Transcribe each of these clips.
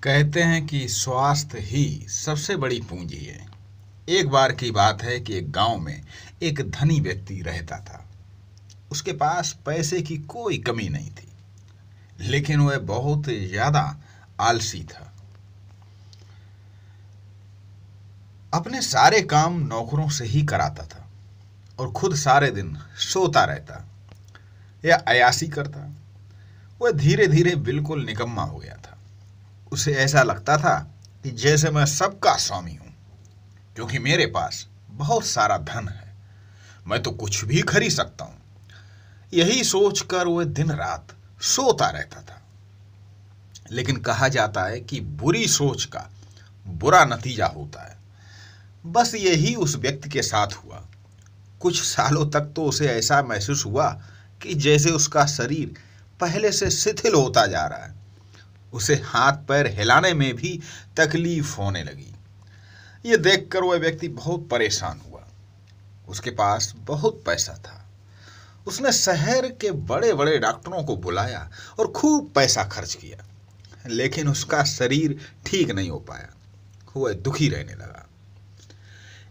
कहते हैं कि स्वास्थ्य ही सबसे बड़ी पूंजी है। एक बार की बात है कि एक गांव में एक धनी व्यक्ति रहता था। उसके पास पैसे की कोई कमी नहीं थी, लेकिन वह बहुत ज्यादा आलसी था। अपने सारे काम नौकरों से ही कराता था और खुद सारे दिन सोता रहता या अयासी करता। वह धीरे धीरे बिल्कुल निकम्मा हो गया था। उसे ऐसा लगता था कि जैसे मैं सबका स्वामी हूं, क्योंकि मेरे पास बहुत सारा धन है, मैं तो कुछ भी खरीद सकता हूं। यही सोचकर वह दिन रात सोता रहता था। लेकिन कहा जाता है कि बुरी सोच का बुरा नतीजा होता है। बस यही उस व्यक्ति के साथ हुआ। कुछ सालों तक तो उसे ऐसा महसूस हुआ कि जैसे उसका शरीर पहले से शिथिल होता जा रहा है। उसे हाथ पैर हिलाने में भी तकलीफ होने लगी। ये देखकर वह व्यक्ति बहुत परेशान हुआ। उसके पास बहुत पैसा था। उसने शहर के बड़े बड़े डॉक्टरों को बुलाया और खूब पैसा खर्च किया, लेकिन उसका शरीर ठीक नहीं हो पाया। वह दुखी रहने लगा।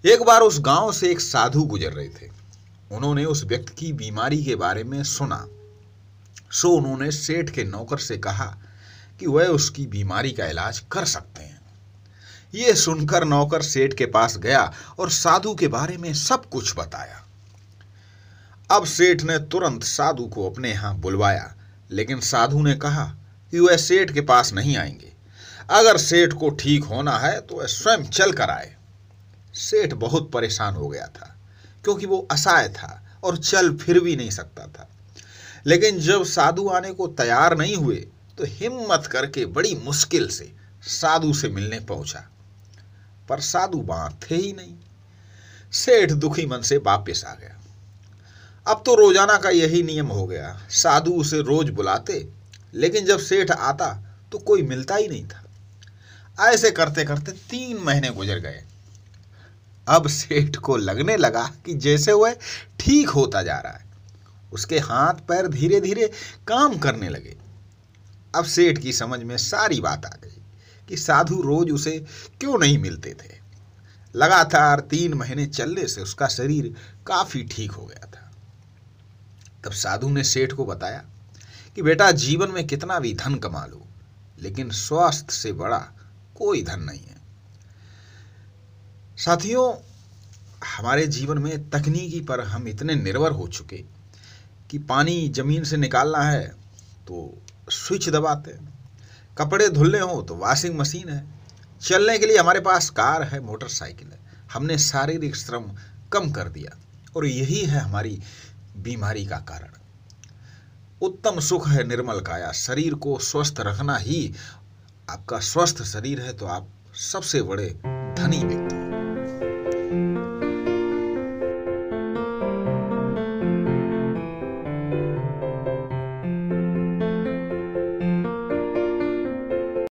एक बार उस गांव से एक साधु गुजर रहे थे। उन्होंने उस व्यक्ति की बीमारी के बारे में सुना, सो उन्होंने सेठ के नौकर से कहा कि वह उसकी बीमारी का इलाज कर सकते हैं। यह सुनकर नौकर सेठ के पास गया और साधु के बारे में सब कुछ बताया। अब सेठ ने तुरंत साधु को अपने यहां बुलवाया, लेकिन साधु ने कहा कि वह सेठ के पास नहीं आएंगे। अगर सेठ को ठीक होना है तो वह स्वयं चल कर आए। सेठ बहुत परेशान हो गया था, क्योंकि वो असहाय था और चल फिर भी नहीं सकता था। लेकिन जब साधु आने को तैयार नहीं हुए तो हिम्मत करके बड़ी मुश्किल से साधु से मिलने पहुंचा, पर साधु वहां थे ही नहीं। सेठ दुखी मन से वापस आ गया। अब तो रोजाना का यही नियम हो गया। साधु उसे रोज बुलाते, लेकिन जब सेठ आता तो कोई मिलता ही नहीं था। ऐसे करते करते 3 महीने गुजर गए। अब सेठ को लगने लगा कि जैसे वह ठीक होता जा रहा है। उसके हाथ पैर धीरे धीरे काम करने लगे। अब सेठ की समझ में सारी बात आ गई कि साधु रोज उसे क्यों नहीं मिलते थे। लगातार 3 महीने चलने से उसका शरीर काफी ठीक हो गया था। तब साधु ने सेठ को बताया कि बेटा, जीवन में कितना भी धन कमा लो, लेकिन स्वास्थ्य से बड़ा कोई धन नहीं है। साथियों, हमारे जीवन में तकनीकी पर हम इतने निर्भर हो चुके कि पानी जमीन से निकालना है तो स्विच दबाते हैं, कपड़े धुलने हो तो वॉशिंग मशीन है, चलने के लिए हमारे पास कार है, मोटरसाइकिल है। हमने शारीरिक श्रम कम कर दिया और यही है हमारी बीमारी का कारण। उत्तम सुख है निर्मल काया। शरीर को स्वस्थ रखना ही, आपका स्वस्थ शरीर है तो आप सबसे बड़े धनी व्यक्ति